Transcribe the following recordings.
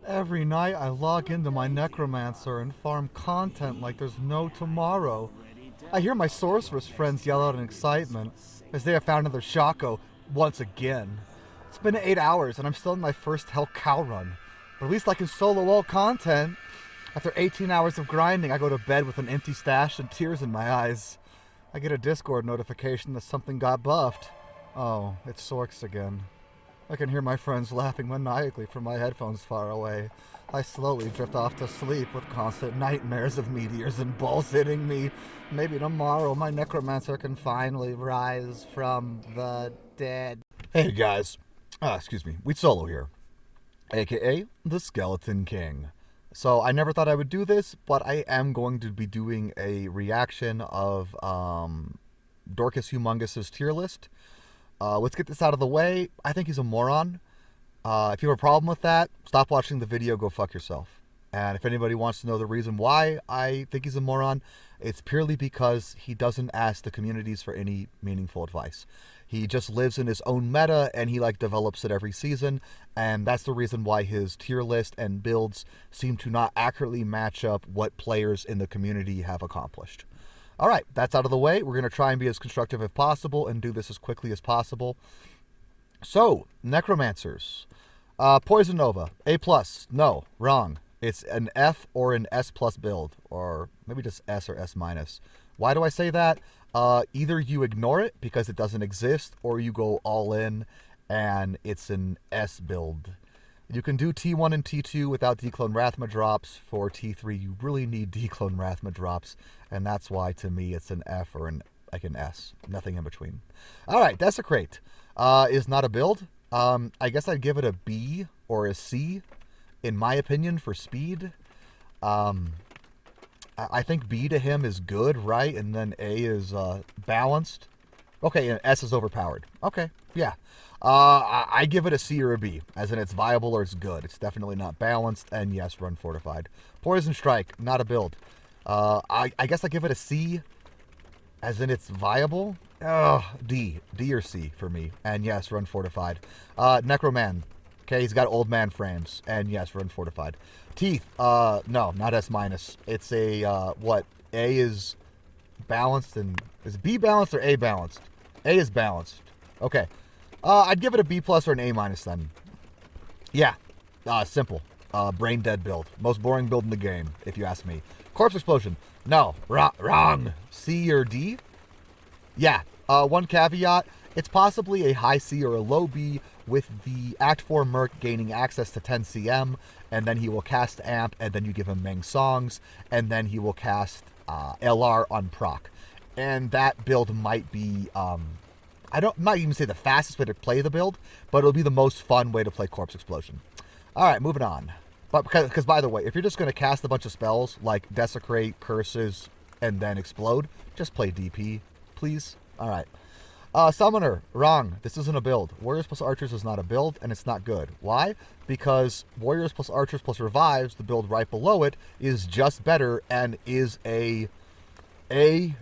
Every night I log into my necromancer and farm content like there's no tomorrow. I hear my sorceress friends yell out in excitement as they have found another Shaco once again. It's been 8 hours and I'm still in my first Hell Cow run. But at least I can solo all content. After 18 hours of grinding, I go to bed with an empty stash and tears in my eyes. I get a Discord notification that something got buffed. Oh, it's Sorks again. I can hear my friends laughing maniacally from my headphones far away. I slowly drift off to sleep with constant nightmares of meteors and balls hitting me. Maybe tomorrow my necromancer can finally rise from the dead. Hey guys, excuse me, Wheat Solo here, aka the Skeleton King. So I never thought I would do this, but I am going to be doing a reaction of Dorcas Humongous' tier list. Let's get this out of the way. I think he's a moron. If you have a problem with that, stop watching the video, go fuck yourself. And if anybody wants to know the reason why I think he's a moron, it's purely because he doesn't ask the communities for any meaningful advice. He just lives in his own meta and he develops it every season, and that's the reason why his tier list and builds seem to not accurately match up what players in the community have accomplished. All right, that's out of the way. We're going to try and be as constructive as possible and do this as quickly as possible. So, Necromancers. Poison Nova, A+. No, wrong. It's an F or an S+ build, or maybe just S or S-. Why do I say that? Either you ignore it because it doesn't exist, or you go all in and it's an S build. You can do T1 and T2 without Declone Rathma drops. For T3, you really need Declone Rathma drops, and that's why, to me, it's an F or an S. Nothing in between. All right, Desecrate is not a build. I guess I'd give it a B or a C, in my opinion, for speed. I think B to him is good, right? And then A is balanced. Okay, and S is overpowered. Okay, yeah. I give it a C or a B, as in it's viable or it's good. It's definitely not balanced, and yes, run fortified. Poison Strike, not a build. I guess I give it a C, as in it's viable. D or C for me, and yes, run fortified. Necroman, okay, he's got old man frames, and yes, run fortified. Teeth, no, not S-. It's a, what, A is balanced, and is B balanced or A balanced? A is balanced. Okay. I'd give it a B+ or an A- then. Yeah. Simple. Brain dead build. Most boring build in the game, if you ask me. Corpse Explosion. No. Wrong. C or D? Yeah. One caveat. It's possibly a high C or a low B, with the Act 4 Merc gaining access to 10 CM, and then he will cast Amp, and then you give him Meng Songs, and then he will cast LR on proc. And that build might be, I'm not even say the fastest way to play the build, but it'll be the most fun way to play Corpse Explosion. All right, moving on. But because by the way, if you're just going to cast a bunch of spells like Desecrate, Curses, and then Explode, just play DP, please. All right. Summoner, wrong. This isn't a build. Warriors plus Archers is not a build, and it's not good. Why? Because Warriors plus Archers plus Revives, the build right below it, is just better and is A+. I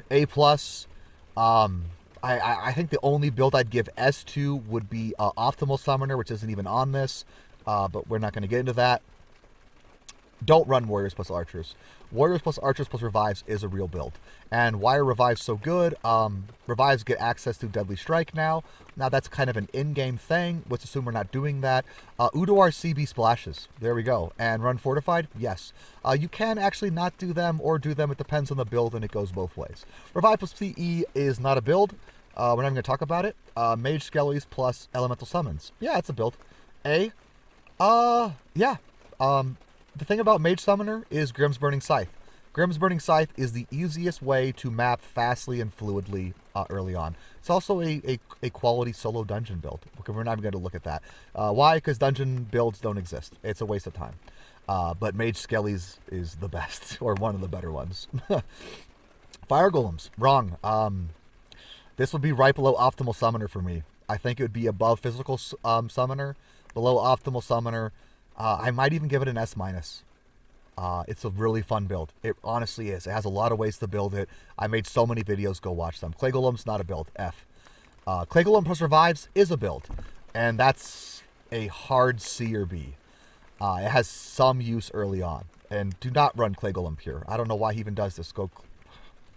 think the only build I'd give S to would be Optimal Summoner, which isn't even on this, but we're not going to get into that. Don't run Warriors plus Archers. Warriors plus Archers plus Revives is a real build. And why are Revives so good? Revives get access to Deadly Strike now. Now that's kind of an in-game thing. Let's assume we're not doing that. Udawar CB splashes. There we go. And run Fortified? Yes. You can actually not do them or do them. It depends on the build, and it goes both ways. Revive plus CE is not a build. We're not even going to talk about it. Mage Skellies plus Elemental Summons. Yeah, it's a build. A? Yeah. The thing about Mage Summoner is Grimm's Burning Scythe. Grimm's Burning Scythe is the easiest way to map fastly and fluidly early on. It's also a quality solo dungeon build. We're not even going to look at that. Why? Because dungeon builds don't exist. It's a waste of time. But Mage Skellies is the best, or one of the better ones. Fire Golems, wrong. This would be right below Optimal Summoner for me. I think it would be above Physical Summoner, below Optimal Summoner. I might even give it an S-. It's a really fun build. It honestly is. It has a lot of ways to build it. I made so many videos. Go watch them. Clay Golem's not a build. F. Clay Golem plus Revives is a build. And that's a hard C or B. It has some use early on. And do not run Clay Golem Pure. I don't know why he even does this. Go,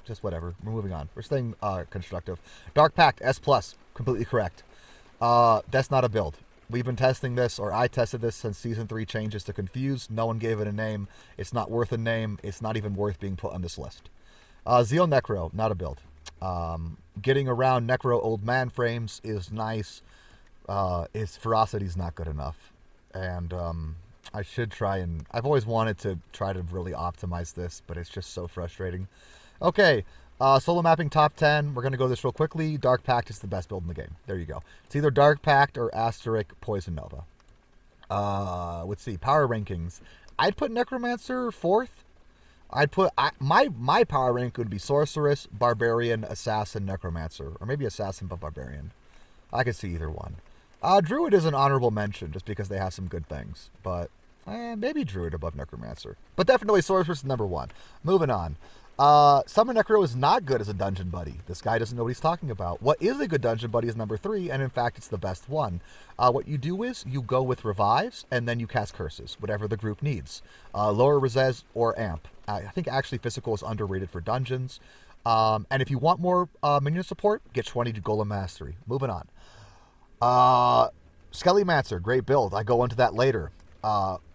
just whatever. We're moving on. We're staying constructive. Dark Pact, S+. Completely correct. That's not a build. We've been testing this, or I tested this since Season 3 changes to Confuse. No one gave it a name. It's not worth a name. It's not even worth being put on this list. Zeal Necro, not a build. Getting around Necro Old Man frames is nice. His Ferocity's not good enough. And I should try and... I've always wanted to try to really optimize this, but it's just so frustrating. Okay, solo mapping top 10. We're going to go this real quickly. Dark Pact is the best build in the game. There you go. It's either Dark Pact or Asterisk Poison Nova. Let's see. Power rankings. I'd put Necromancer 4th. I'd put... my power rank would be Sorceress, Barbarian, Assassin, Necromancer. Or maybe Assassin but Barbarian. I could see either one. Druid is an honorable mention just because they have some good things. But maybe Druid above Necromancer. But definitely Sorceress is number 1. Moving on. Summon Necro is not good as a dungeon buddy. This guy doesn't know what he's talking about. What is a good dungeon buddy is number 3, and in fact, it's the best one. What you do is you go with Revives, and then you cast Curses, whatever the group needs. Lower Resez or Amp. I think actually Physical is underrated for dungeons. And if you want more minion support, get 20 to Golem Mastery. Moving on. Skellymancer, great build. I go into that later.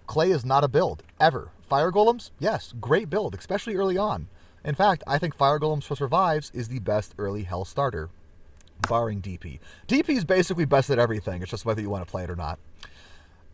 Clay is not a build, ever. Fire Golems, yes, great build, especially early on. In fact, I think Fire Golems plus Revives is the best early Hell starter, barring DP. DP is basically best at everything. It's just whether you want to play it or not.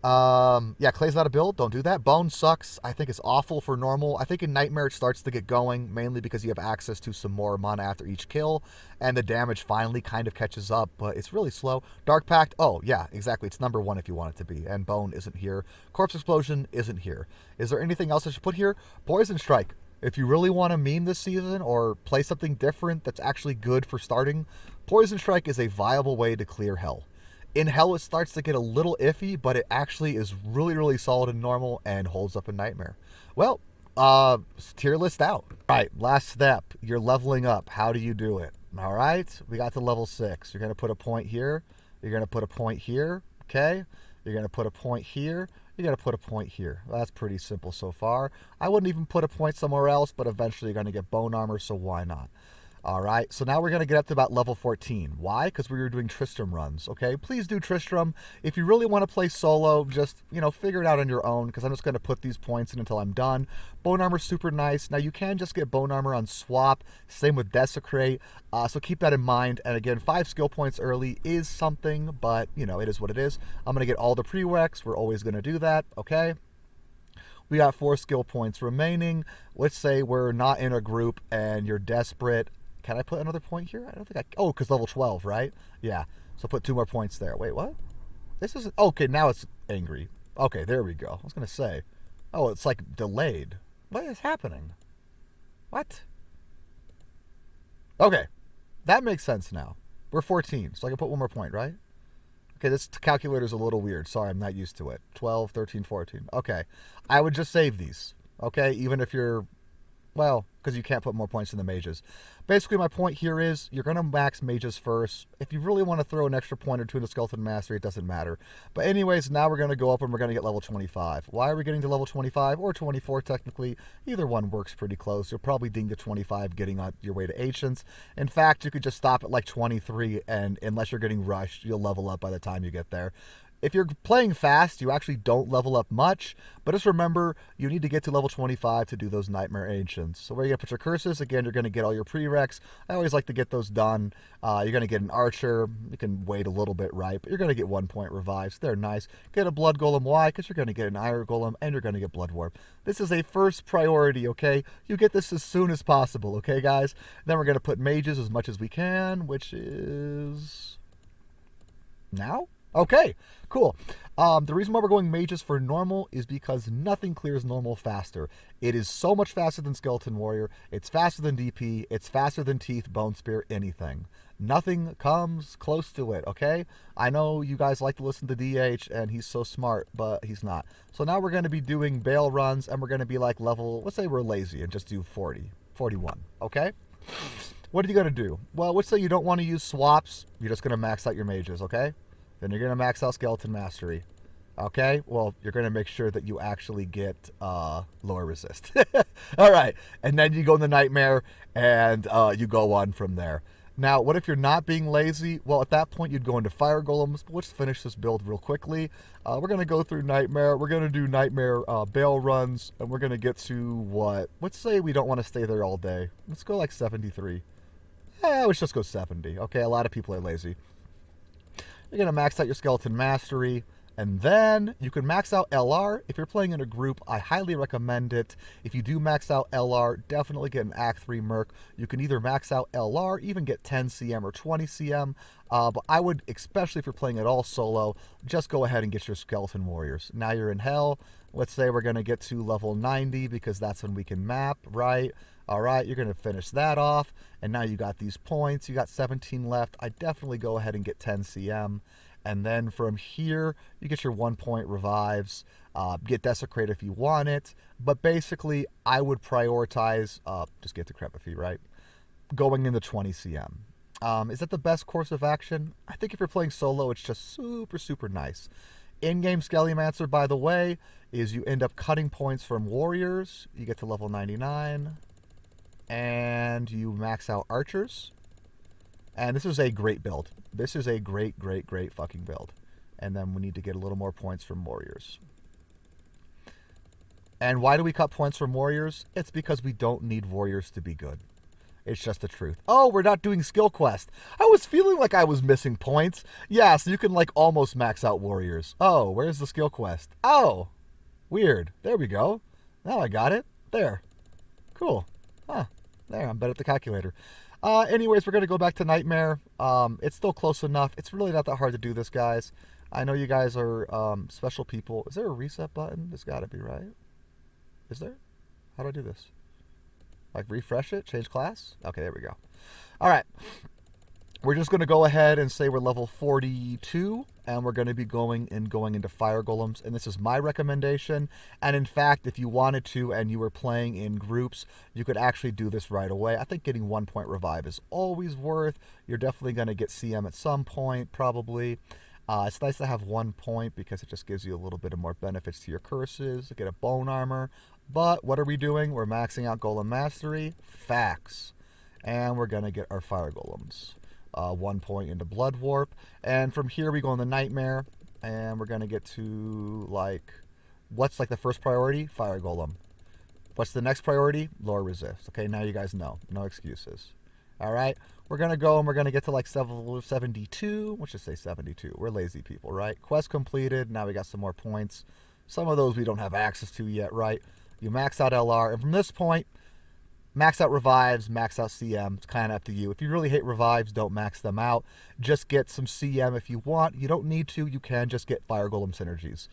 Yeah, Clay's not a build. Don't do that. Bone sucks. I think it's awful for normal. I think in Nightmare it starts to get going, mainly because you have access to some more mana after each kill, and the damage finally kind of catches up, but it's really slow. Dark Pact, oh, yeah, exactly. It's number 1 if you want it to be, and Bone isn't here. Corpse Explosion isn't here. Is there anything else I should put here? Poison Strike. If you really want to meme this season or play something different that's actually good for starting, Poison Strike is a viable way to clear Hell. In Hell, it starts to get a little iffy, but it actually is really, really solid in normal and holds up in Nightmare. Well, tier list out. All right, last step. You're leveling up. How do you do it? All right, we got to level 6. You're going to put a point here. You're going to put a point here, okay? You're going to put a point here. You got to put a point here. Well, that's pretty simple so far. I wouldn't even put a point somewhere else, but eventually you're going to get bone armor, so why not? All right, so now we're going to get up to about level 14. Why? Because we were doing Tristram runs, okay? Please do Tristram. If you really want to play solo, just, figure it out on your own, because I'm just going to put these points in until I'm done. Bone armor's super nice. Now, you can just get bone armor on swap. Same with Desecrate. So keep that in mind. And again, 5 skill points early is something, but, it is what it is. I'm going to get all the prereqs. We're always going to do that, okay? We got 4 skill points remaining. Let's say we're not in a group and you're desperate. Can I put another point here? I don't think I... Oh, because level 12, right? Yeah. So put 2 more points there. Wait, what? This isn't... Okay, now it's angry. Okay, there we go. I was going to say. Oh, it's like delayed. What is happening? What? Okay. That makes sense now. We're 14, so I can put 1 more point, right? Okay, this calculator's a little weird. Sorry, I'm not used to it. 12, 13, 14. Okay. I would just save these. Okay? Even if you're... Well, because you can't put more points in the mages. Basically, my point here is you're going to max mages first. If you really want to throw an extra point or 2 in the Skeleton Mastery, it doesn't matter. But anyways, now we're going to go up and we're going to get level 25. Why are we getting to level 25 or 24 technically? Either one works pretty close. You'll probably ding to 25 getting on your way to Ancients. In fact, you could just stop at like 23, and unless you're getting rushed, you'll level up by the time you get there. If you're playing fast, you actually don't level up much, but just remember, you need to get to level 25 to do those Nightmare Ancients. So where you're going to put your curses, again, you're going to get all your prereqs. I always like to get those done. You're going to get an Archer. You can wait a little bit, right? But you're going to get 1 point revives. They're nice. Get a Blood Golem. Why? Because you're going to get an Iron Golem, and you're going to get Blood Warp. This is a first priority, okay? You get this as soon as possible, okay, guys? Then we're going to put mages as much as we can, which is... now? Okay, cool. The reason why we're going mages for normal is because nothing clears normal faster. It is so much faster than Skeleton Warrior. It's faster than DP. It's faster than Teeth, Bone Spear, anything. Nothing comes close to it, okay? I know you guys like to listen to DH, and he's so smart, but he's not. So now we're going to be doing Bale runs, and we're going to be like level, let's say we're lazy and just do 40, 41, okay? What are you going to do? Well, let's say you don't want to use swaps. You're just going to max out your mages, okay? Then you're going to max out Skeleton Mastery. Okay, well, you're going to make sure that you actually get lower resist. All right, and then you go in the Nightmare, and you go on from there. Now, what if you're not being lazy? Well, at that point, you'd go into Fire Golems. But let's finish this build real quickly. We're going to go through Nightmare. We're going to do Nightmare Bail runs, and we're going to get to what? Let's say we don't want to stay there all day. Let's go like 73. Let's just go 70. Okay, a lot of people are lazy. You're going to max out your Skeleton Mastery. And then you can max out LR. If you're playing in a group, I highly recommend it. If you do max out LR, definitely get an Act 3 Merc. You can either max out LR, even get 10 CM or 20 CM. But I would, especially if you're playing it all solo, just go ahead and get your Skeleton Warriors. Now you're in Hell. Let's say we're going to get to level 90 because that's when we can map, right? All right, you're going to finish that off. And now you got these points. You got 17 left. I definitely go ahead and get 10 CM. And then from here, you get your 1 point revives, get Desecrate if you want it. But basically, I would prioritize, just get Decrepit Feet, right? Going into 20 CM. Is that the best course of action? I think if you're playing solo, it's just super, super nice. In-game Skellymancer, by the way, is you end up cutting points from Warriors. You get to level 99. And you max out Archers. And this is a great build. This is a great, great, great fucking build. And then we need to get a little more points from Warriors. And why do we cut points from Warriors? It's because we don't need Warriors to be good. It's just the truth. Oh, we're not doing skill quest. I was feeling like I was missing points. Yeah, so you can like almost max out Warriors. Oh, where's the skill quest? Oh, weird. There we go. Now I got it. There. Cool. Huh. There, I'm better at the calculator. Anyways, we're going to go back to Nightmare. It's still close enough. It's really not that hard to do this, guys. I know you guys are special people. Is there a reset button? There's got to be, right? Is there? How do I do this? Like refresh it? Change class? Okay, there we go. All right. We're just going to go ahead and say we're level 42, and we're going to be going into Fire Golems, and this is my recommendation. And in fact, if you wanted to and you were playing in groups, you could actually do this right away. I think getting 1 point revive is always worth. You're definitely going to get CM at some point, probably. It's nice to have 1 point because it just gives you a little bit of more benefits to your curses, get a bone armor. But what are we doing? We're maxing out Golem Mastery. Facts. And we're going to get our Fire Golems. 1 point into Blood Warp. And from here we go in the Nightmare. And we're going to get to, like, what's like the first priority? Fire Golem. What's the next priority? Lower Resist. Okay, now you guys know. No excuses. All right? We're going to go and we're going to get to like level 72. Let's just say 72. We're lazy people, right? Quest completed. Now we got some more points. Some of those we don't have access to yet, right? You max out LR. And from this point, max out revives, max out CM. It's kind of up to you. If you really hate revives, don't max them out. Just get some CM if you want. You don't need to. You can just get Fire Golem synergies.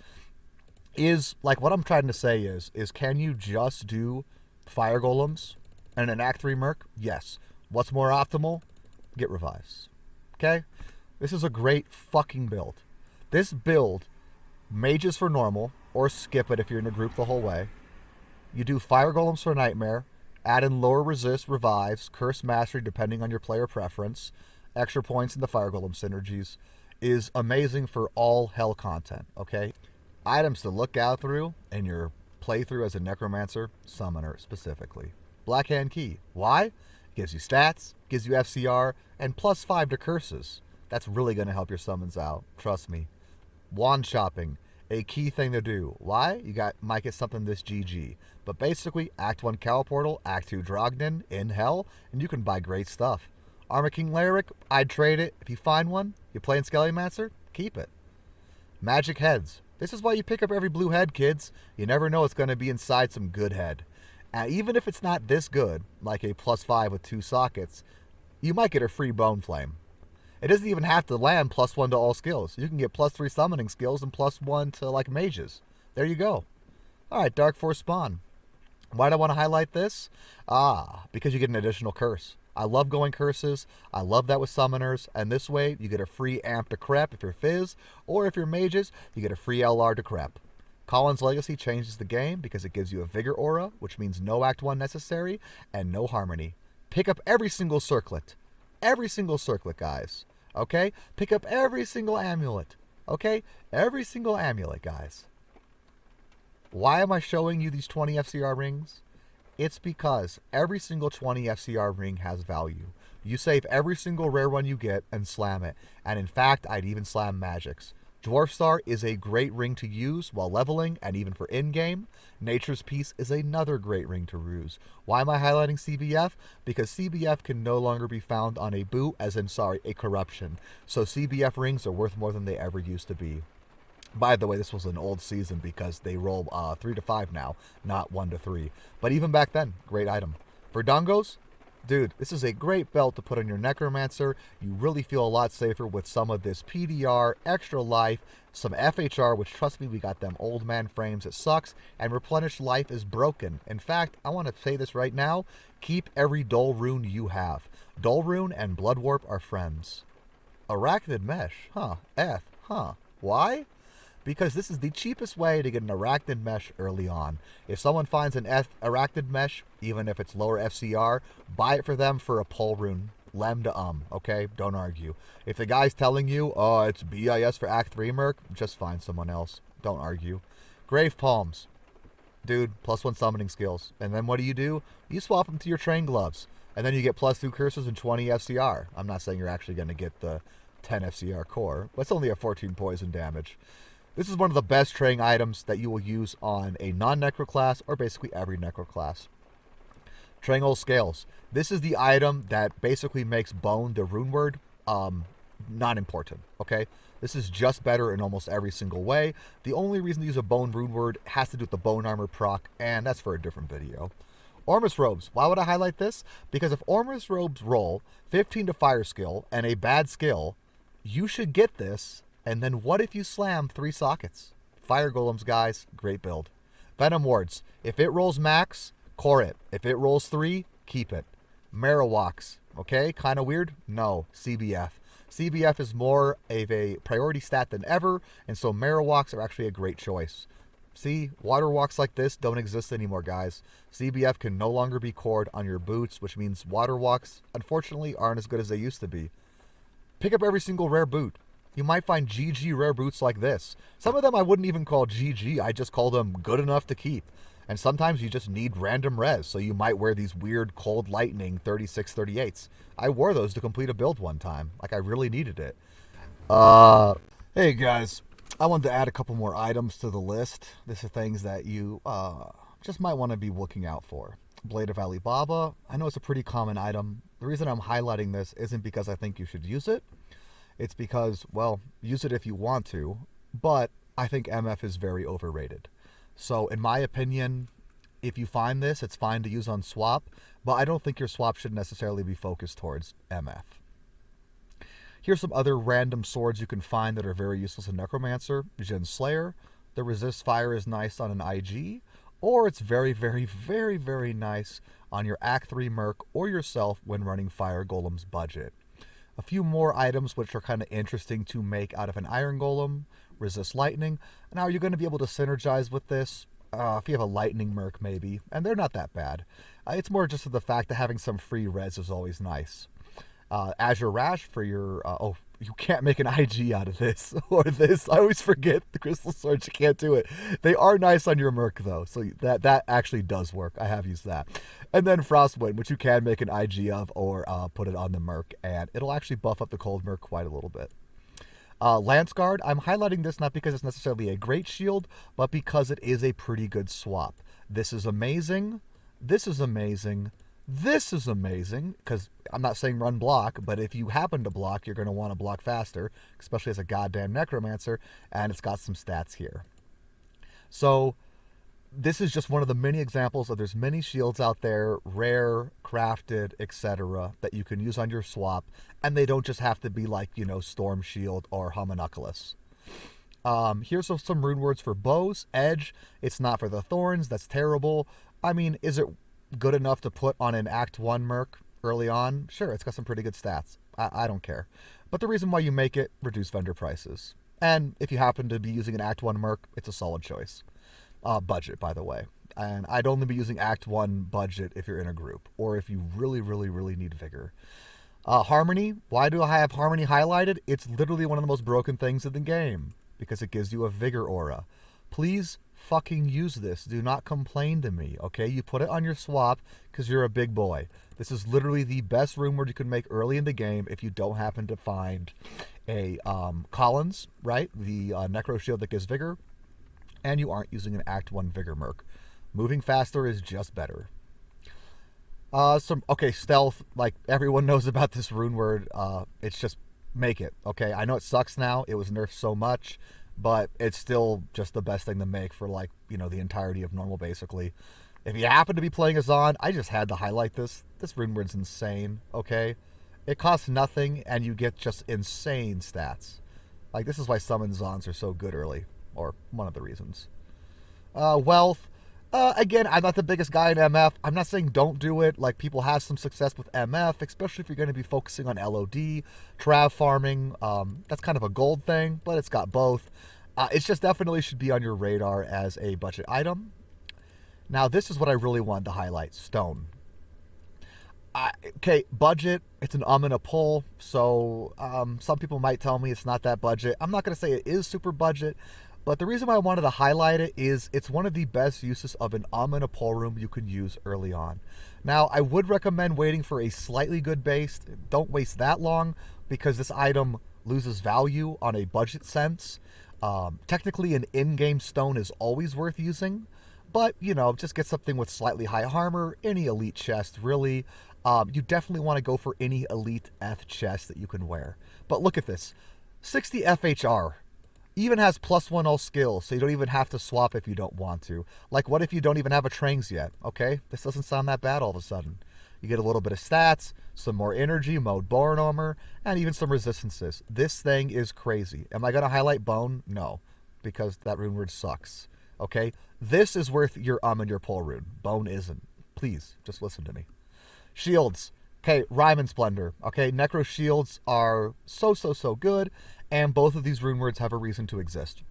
Like what I'm trying to say is can you just do Fire Golems and an Act 3 Merc? Yes. What's more optimal? Get revives. Okay? This is a great fucking build. This build, mages for normal, or skip it if you're in a group the whole way. You do Fire Golems for Nightmare. Add in lower resist, revives, curse mastery depending on your player preference, extra points in the Fire Golem synergies, is amazing for all hell content, okay? Items to look out through in your playthrough as a Necromancer, Summoner specifically. Blackhand Key. Why? It gives you stats, gives you FCR, and +5 to curses. That's really going to help your summons out, trust me. Wand shopping. A key thing to do. Why? Might get something this GG. But basically, Act 1 Cow Portal, Act 2 Drogden, in Hell, and you can buy great stuff. Armor King Lyric, I'd trade it. If you find one, you're playing Skellymancer, keep it. Magic Heads. This is why you pick up every blue head, kids. You never know it's going to be inside some good head. Even if it's not this good, like a +5 with 2 sockets, you might get a free Bone Flame. It doesn't even have to land +1 to all skills. You can get +3 summoning skills and +1 to, like, mages. There you go. All right, Dark Force Spawn. Why do I want to highlight this? Because you get an additional curse. I love going curses. I love that with summoners. And this way, you get a free amp to crep if you're Fizz. Or if you're mages, you get a free LR to crep. Colin's Legacy changes the game because it gives you a Vigor Aura, which means no Act 1 necessary, and no Harmony. Pick up every single circlet. Every single circlet, guys. Okay? Pick up every single amulet. Okay? Every single amulet, guys. Why am I showing you these 20 FCR rings? It's because every single 20 FCR ring has value. You save every single rare one you get and slam it. And in fact, I'd even slam magics. Dwarf Star is a great ring to use while leveling and even for in-game. Nature's Peace is another great ring to use. Why am I highlighting CBF? Because CBF can no longer be found on a boot, as in, a corruption. So CBF rings are worth more than they ever used to be. By the way, this was an old season because they roll 3 to 5 now, not 1 to 3. But even back then, great item. For Dungos, dude, this is a great belt to put on your Necromancer. You really feel a lot safer with some of this PDR, extra life, some FHR, which trust me, we got them old man frames. It sucks. And Replenish Life is broken. In fact, I want to say this right now. Keep every Dull Rune you have. Dull Rune and Blood Warp are friends. Arachnid Mesh. Why? Because this is the cheapest way to get an Arachnid Mesh early on. If someone finds an Arachnid Mesh, even if it's lower FCR, buy it for them for a pull rune. Lem to okay? Don't argue. If the guy's telling you, oh, it's BIS for Act 3 Merc, just find someone else. Don't argue. Grave Palms. Dude, +1 summoning skills. And then what do? You swap them to your Train Gloves. And then you get +2 curses and 20 FCR. I'm not saying you're actually going to get the 10 FCR core, but it's only a 14 poison damage. This is one of the best training items that you will use on a non-necro class or basically every necro class. Triangle Scales. This is the item that basically makes Bone, the rune word, not important, okay? This is just better in almost every single way. The only reason to use a Bone rune word has to do with the Bone Armor proc, and that's for a different video. Ormus Robes. Why would I highlight this? Because if Ormus Robes roll 15 to fire skill and a bad skill, you should get this. And then what if you slam 3 sockets? Fire Golems, guys, great build. Venom Wards. If it rolls max, core it. If it rolls 3, keep it. Marowaks. Okay, kind of weird? No, CBF. CBF is more of a priority stat than ever, and so Marowaks are actually a great choice. See, water walks like this don't exist anymore, guys. CBF can no longer be cored on your boots, which means water walks, unfortunately, aren't as good as they used to be. Pick up every single rare boot. You might find GG rare boots like this. Some of them I wouldn't even call GG, I just call them good enough to keep. And sometimes you just need random res, so you might wear these weird Cold Lightning 36, 38s. I wore those to complete a build one time, like I really needed it. Hey guys, I wanted to add a couple more items to the list. This are things that you just might want to be looking out for. Blade of Alibaba, I know it's a pretty common item. The reason I'm highlighting this isn't because I think you should use it. It's because, well, use it if you want to, but I think MF is very overrated. So, in my opinion, if you find this, it's fine to use on swap, but I don't think your swap should necessarily be focused towards MF. Here's some other random swords you can find that are very useless in Necromancer. Jin Slayer. The resist fire is nice on an IG, or it's very, very, very, very nice on your Act 3 Merc or yourself when running Fire Golem's budget. A few more items which are kind of interesting to make out of an Iron Golem. Resist Lightning. Now, are you going to be able to synergize with this? If you have a Lightning Merc, maybe. And they're not that bad. It's more just the fact that having some free res is always nice. Azure Rash for your... you can't make an IG out of this or this. I always forget the Crystal Swords. You can't do it. They are nice on your Merc, though. So that actually does work. I have used that. And then Frostwind, which you can make an IG of or put it on the Merc. And it'll actually buff up the Cold Merc quite a little bit. Lance Guard, I'm highlighting this not because it's necessarily a great shield, but because it is a pretty good swap. This is amazing. This is amazing. This is amazing, because I'm not saying run block, but if you happen to block, you're going to want to block faster, especially as a goddamn Necromancer, and it's got some stats here. So, this is just one of the many examples of there's many shields out there, rare, crafted, etc., that you can use on your swap, and they don't just have to be like, Storm Shield or Homunculus. Here's some rune words for bows. Edge, it's not for the thorns, that's terrible. I mean, is it good enough to put on an Act 1 Merc early on? Sure, it's got some pretty good stats. I don't care. But the reason why you make it, reduce vendor prices. And if you happen to be using an Act 1 Merc, it's a solid choice. Budget, by the way. And I'd only be using Act 1 budget if you're in a group, or if you really, really, really need vigor. Harmony, why do I have Harmony highlighted? It's literally one of the most broken things in the game because it gives you a Vigor aura. Please fucking use this. Do not complain to me, okay? You put it on your swap because you're a big boy. This is literally the best rune word you can make early in the game if you don't happen to find a Collins, right? The Necro Shield that gives Vigor, and you aren't using an Act 1 Vigor Merc. Moving faster is just better. Stealth, like everyone knows about this rune word. It's just make it, okay? I know it sucks now. It was nerfed so much, but it's still just the best thing to make for the entirety of normal, basically. If you happen to be playing a Zon, I just had to highlight this. This rune word's insane, okay? It costs nothing, and you get just insane stats. Like, this is why summon Zons are so good early, or one of the reasons. Wealth. Again, I'm not the biggest guy in MF. I'm not saying don't do it. Like, people have some success with MF, especially if you're going to be focusing on LOD, Trav farming. That's kind of a gold thing, but it's got both. It just definitely should be on your radar as a budget item. Now, this is what I really wanted to highlight. Stone. Okay, budget. It's an and a pull. So some people might tell me it's not that budget. I'm not going to say it is super budget. But the reason why I wanted to highlight it is it's one of the best uses of an and a pull room you can use early on. Now, I would recommend waiting for a slightly good base. Don't waste that long because this item loses value on a budget sense. Technically, an in-game stone is always worth using. But, just get something with slightly high armor, any elite chest, really. You definitely want to go for any elite F chest that you can wear. But look at this. 60 FHR. Even has +1 all skills, so you don't even have to swap if you don't want to. Like, what if you don't even have a Trangs yet? Okay, this doesn't sound that bad all of a sudden. You get a little bit of stats, some more energy, mode Born armor, and even some resistances. This thing is crazy. Am I going to highlight Bone? No, because that rune word sucks. Okay, this is worth your and your pull rune. Bone isn't. Please, just listen to me. Shields. Okay, Rhyme and Splendor. Okay, Necro Shields are so good, and both of these rune words have a reason to exist.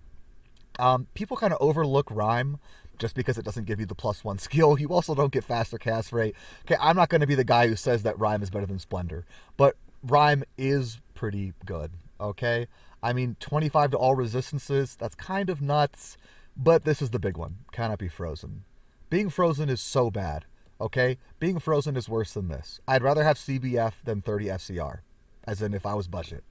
People kind of overlook Rhyme just because it doesn't give you the +1 skill. You also don't get faster cast rate. Okay, I'm not going to be the guy who says that Rhyme is better than Splendor, but Rhyme is pretty good, okay? I mean, 25 to all resistances, that's kind of nuts, but this is the big one. Cannot be frozen. Being frozen is so bad. Okay, being frozen is worse than this. I'd rather have CBF than 30 FCR, as in if I was budget.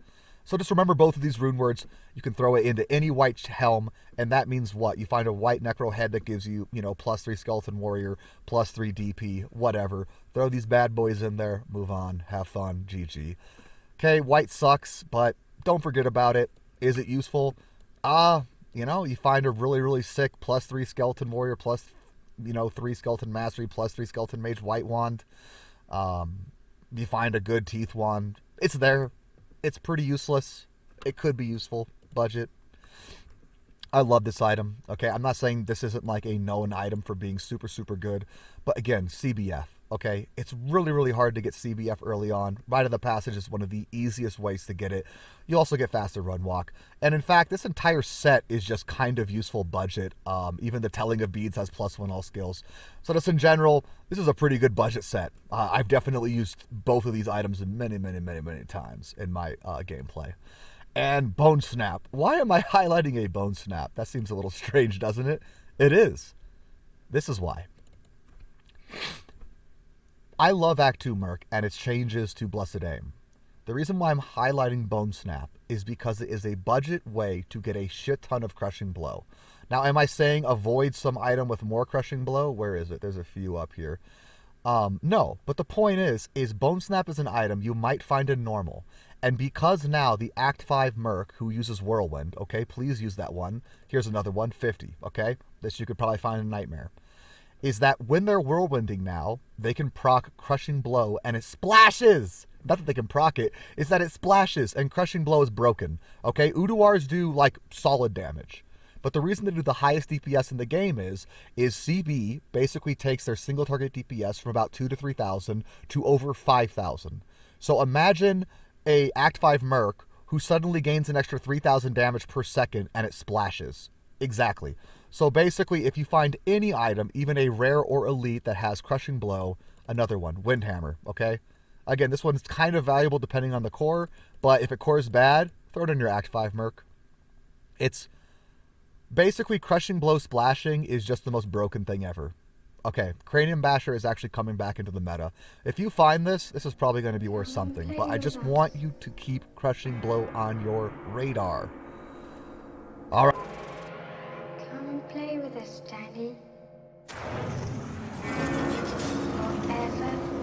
So just remember both of these rune words. You can throw it into any white helm, and that means what? You find a white Necro head that gives you, +3 Skeleton Warrior, +3 DP, whatever. Throw these bad boys in there, move on, have fun, GG. Okay, white sucks, but don't forget about it. Is it useful? You find a really sick +3 Skeleton Warrior, +3 Skeleton Mastery, +3 Skeleton Mage White Wand. You find a good Teeth Wand. It's there. It's pretty useless. It could be useful. Budget. I love this item. Okay, I'm not saying this isn't like a known item for being super good. But again, CBF. Okay, it's really hard to get CBF early on. Rite of the Passage is one of the easiest ways to get it. You also get faster run walk. And in fact, this entire set is just kind of useful budget. Even the Telling of Beads has +1 all skills. So just in general, this is a pretty good budget set. I've definitely used both of these items many times in my gameplay. And Bone Snap. Why am I highlighting a Bone Snap? That seems a little strange, doesn't it? It is. This is why. I love Act 2 Merc and its changes to Blessed Aim. The reason why I'm highlighting Bone Snap is because it is a budget way to get a shit ton of Crushing Blow. Now, am I saying avoid some item with more Crushing Blow? Where is it? There's a few up here. No, but the point is Bone Snap is an item you might find in normal. And because now the Act 5 Merc, who uses Whirlwind, okay, please use that one. Here's another one, 50, okay? This you could probably find in Nightmare. Is that when they're whirlwinding now, they can proc Crushing Blow and it splashes. Not that they can proc it, it's that it splashes and Crushing Blow is broken. Okay, Uduars do like solid damage. But the reason they do the highest DPS in the game is CB basically takes their single target DPS from about 2,000 to 3,000 to over 5,000. So imagine a Act 5 Merc who suddenly gains an extra 3,000 damage per second and it splashes. Exactly. So basically, if you find any item, even a rare or elite that has Crushing Blow, another one, Windhammer, okay? Again, this one's kind of valuable depending on the core, but if it cores bad, throw it in your Act 5 Merc. It's basically Crushing Blow Splashing is just the most broken thing ever. Okay, Cranium Basher is actually coming back into the meta. If you find this, this is probably going to be worth something, but I just want you to keep Crushing Blow on your radar. Alright. Come and play with us, Danny. Forever